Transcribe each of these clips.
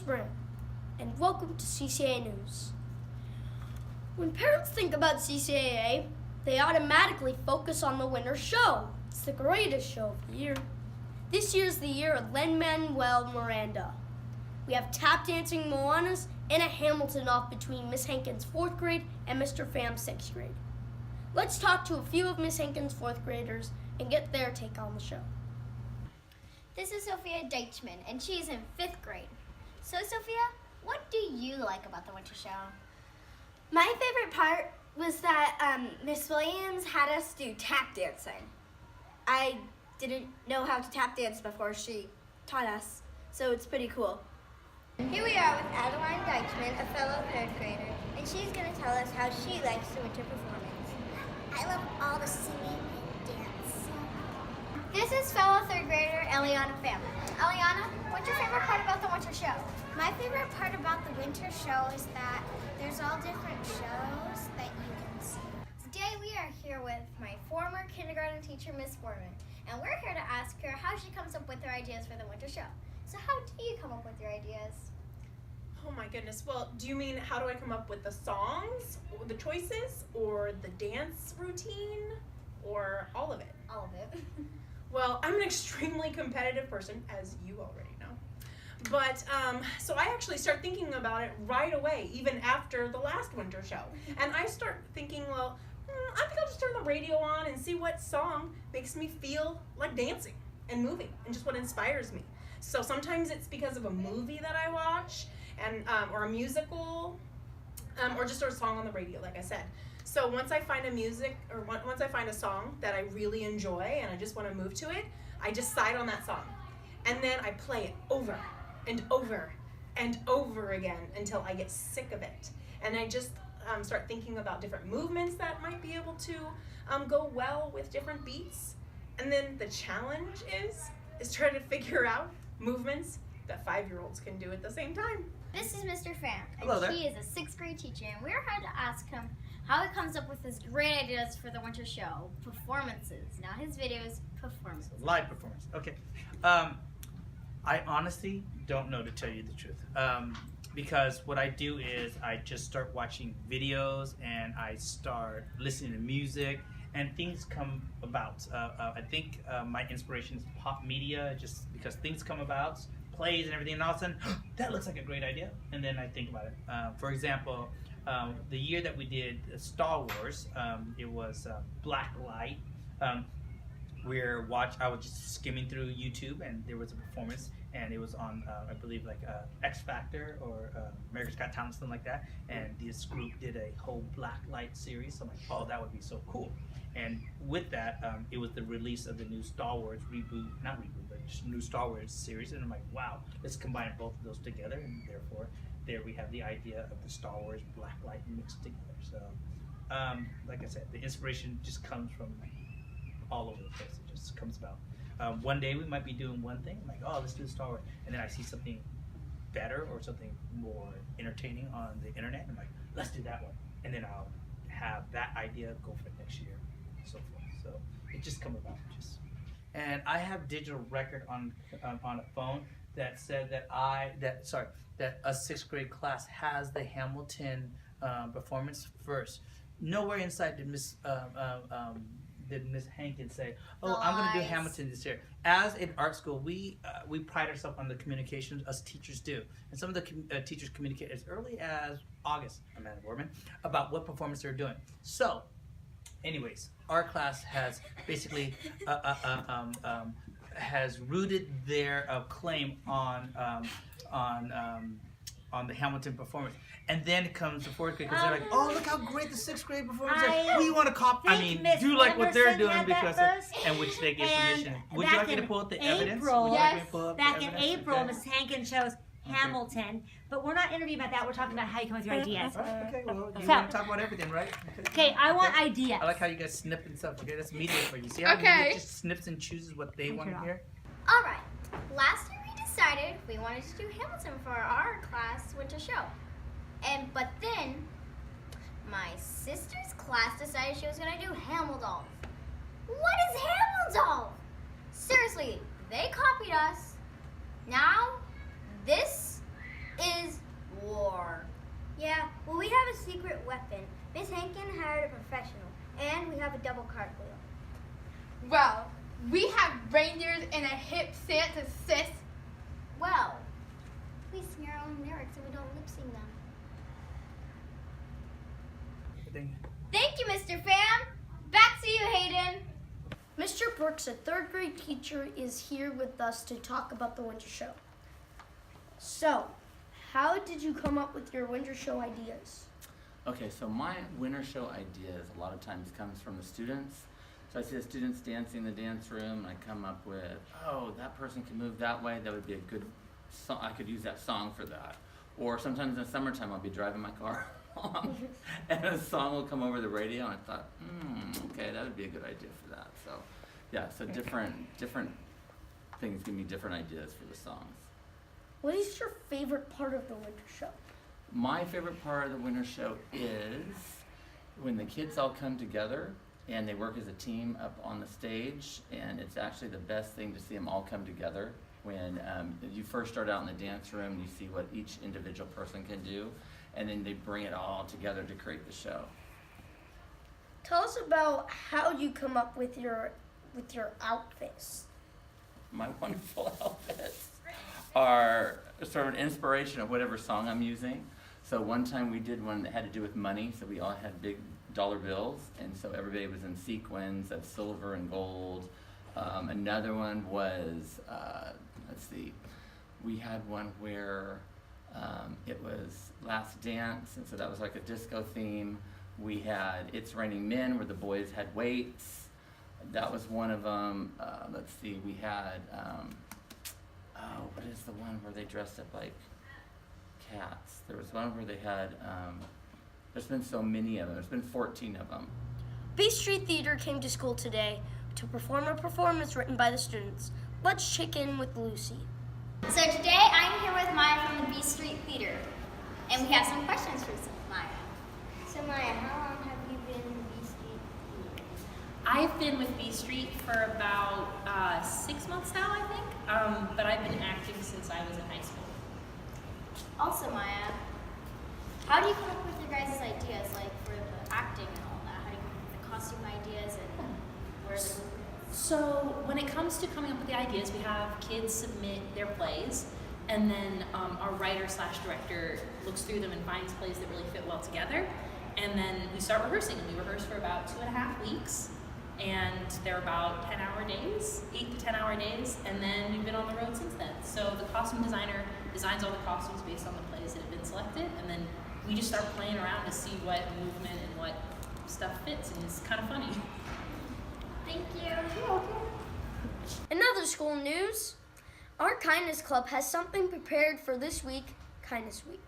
Williams-Moran, and welcome to CCAA News. When parents think about CCAA, they automatically focus on the winter show. It's the greatest show of the year. This year's the year of Lin-Manuel Miranda. We have tap dancing Moanas and a Hamilton off between Miss Hankins' 4th grade and Mr. Pham's 6th grade. Let's talk to a few of Miss Hankins' 4th graders and get their take on the show. This is Sophia Deichman, and she's in 5th grade. So, Sophia, what do you like about the winter show? My favorite part was that Miss Williams had us do tap dancing. I didn't know how to tap dance before she taught us, so it's pretty cool. Here we are with Adeline Deichman, a fellow 3rd grader, and she's going to tell us how she likes the winter performance. I love all the singing and dancing. This is fellow 3rd grader Eliana Pham. Eliana, what's your favorite part about the winter show? My favorite part about the winter show is that there's all different shows that you can see. Today we are here with my former kindergarten teacher, Miss Foreman, and we're here to ask her how she comes up with her ideas for the winter show. So how do you come up with your ideas? Oh my goodness. Well, do you mean how do I come up with the songs, or the choices, or the dance routine, or all of it? All of it. Well, I'm an extremely competitive person, as you already know. But, so I actually start thinking about it right away, even after the last winter show. And I start thinking, well, I think I'll just turn the radio on and see what song makes me feel like dancing and moving and just what inspires me. So sometimes it's because of a movie that I watch, and or a musical, or just a song on the radio, like I said. So once I find once I find a song that I really enjoy and I just want to move to it, I decide on that song. And then I play it over and over and over again until I get sick of it. And I just start thinking about different movements that might be able to go well with different beats. And then the challenge is trying to figure out movements that 5-year-olds can do at the same time. This is Mr. Pham, Hello there. and he is a 6th grade teacher, and we're here to ask him how he comes up with his great ideas for the winter show, performances. Not his videos, performances. Live performance. Okay. I honestly don't know, to tell you the truth. Because what I do is I just start watching videos and I start listening to music and things come about. I think my inspiration is pop media, just because things come about, plays and everything, and all of a sudden, that looks like a great idea. And then I think about it. For example, the year that we did Star Wars, it was black light. I was just skimming through YouTube and there was a performance, and it was on, I believe, like X Factor or America's Got Talent, something like that. And this group did a whole black light series. So I'm like, oh, that would be so cool. And with that, it was the release of the new Star Wars not reboot, but just new Star Wars series. And I'm like, wow, let's combine both of those together. And therefore, there we have the idea of the Star Wars black light mixed together. So, like I said, the inspiration just comes from all over the place. It just comes about. One day we might be doing one thing, like, oh, let's do Star Wars. And then I see something better or something more entertaining on the internet. And I'm like, let's do that one. And then I'll have that idea go for next year, and so forth. So it just comes about. And I have digital record on a phone that said that that a 6th grade class has the Hamilton performance first. Nowhere inside did Miss Hankins say, "Oh, I'm going to do Hamilton this year." As an art school, we pride ourselves on the communication, us teachers do, and some of the teachers communicate as early as August, Amanda Borman, about what performance they're doing. So, anyways, our class has basically has rooted their claim on the Hamilton performance. And then it comes the 4th grade, because they're like, oh, look how great the 6th grade performance is. We want to copy. Do like what they're doing, because and which they get permission. Would you like me to pull out the evidence? Back in April, Mrs. Hankins chose Hamilton, but we're not interviewing about that. We're talking about how you come with your ideas. Okay, well, you want to talk about everything, right? Okay, I want ideas. I like how you guys snip and stuff. Okay, that's media for you. See how media just snips and chooses what they want to hear? All right. Last year we decided we wanted to do Hamilton for our class winter show. But then my sister's class decided she was going to do Hamildolph. What is Hamildolph? Seriously, they copied us. Now this is war. Yeah, well, we have a secret weapon. Miss Hankin hired a professional, and we have a double cartwheel. Well, we have reindeers and a hip Santa, sis. Well, we sing our own lyrics and we don't lip sync them. Thank you, Mr. Pham. Back to you, Hayden. Mr. Brooks, a third grade teacher, is here with us to talk about the winter show. So, how did you come up with your winter show ideas? Okay, so my winter show ideas a lot of times comes from the students. So I see the students dancing in the dance room, and I come up with, oh, that person can move that way. That would be a good song. I could use that song for that. Or sometimes in the summertime, I'll be driving my car along, and a song will come over the radio, and I thought, okay, that would be a good idea for that. So, yeah, so different things give me different ideas for the songs. What is your favorite part of the winter show? My favorite part of the winter show is when the kids all come together and they work as a team up on the stage, and it's actually the best thing to see them all come together. When you first start out in the dance room, you see what each individual person can do, and then they bring it all together to create the show. Tell us about how you come up with your outfits. My wonderful outfits are sort of an inspiration of whatever song I'm using. So one time we did one that had to do with money, so we all had big dollar bills, and so everybody was in sequins of silver and gold. Another one was, let's see, we had one where it was Last Dance, and so that was like a disco theme. We had It's Raining Men, where the boys had weights. That was one of them. Let's see, we had, what is the one where they dressed up like cats? There was one where they had, there's been so many of them. There's been 14 of them. B Street Theater came to school today to perform a performance written by the students. Let's check in with Lucy. So today I'm here with Maya from the B Street Theater, and we have some questions for Maya. So, Maya, how long have you been in B Street Theater? I've been with B Street for about 6 months now, I think, but I've been acting since I was in high school. Also, Maya, how do you come up with your guys' ideas, like for the acting and all that? How do you come up with the costume ideas and where the So when it comes to coming up with the ideas, we have kids submit their plays, and then our writer/director looks through them and finds plays that really fit well together, and then we start rehearsing. And we rehearse for about 2.5 weeks, and they're about 10-hour days, 8 to 10-hour days, and then we've been on the road since then. So the costume designer designs all the costumes based on the plays that have been selected, and then we just start playing around to see what movement and what stuff fits, and it's kind of funny. Thank you. In other school news, our Kindness Club has something prepared for this week, Kindness Week.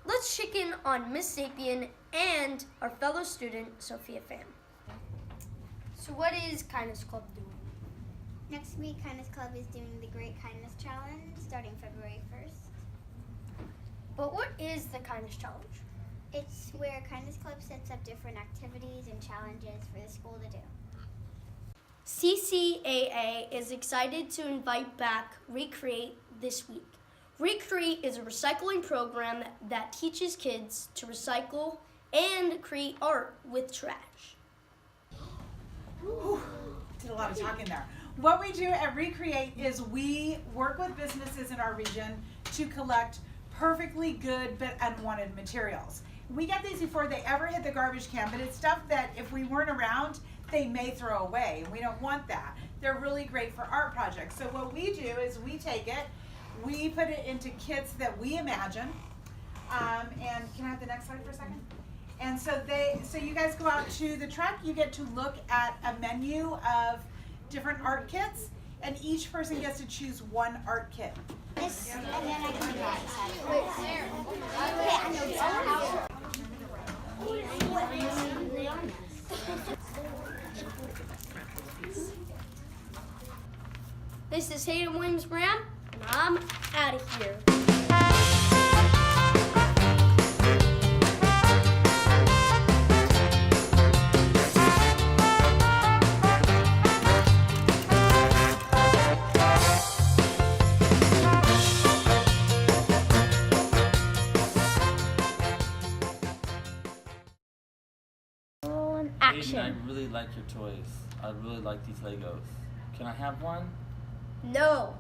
Let's check in on Miss Sapien and our fellow student, Sophia Pham. So what is Kindness Club doing? Next week, Kindness Club is doing the Great Kindness Challenge starting February 1st. But what is the Kindness Challenge? It's where Kindness Club sets up different activities and challenges for the school to do. CCAA is excited to invite back Recreate this week. Recreate is a recycling program that teaches kids to recycle and create art with trash. Whew, did a lot of talking there. What we do at Recreate is we work with businesses in our region to collect perfectly good but unwanted materials. We get these before they ever hit the garbage can, but it's stuff that if we weren't around, they may throw away, and we don't want that. They're really great for art projects. So what we do is we take it, we put it into kits that we imagine, and can I have the next slide for a second? And so you guys go out to the truck, you get to look at a menu of different art kits, and each person gets to choose one art kit. And then I can do that. Okay, I know This is Hayden Williams-Moran, and I'm out of here. I really like your toys. I really like these Legos. Can I have one? No.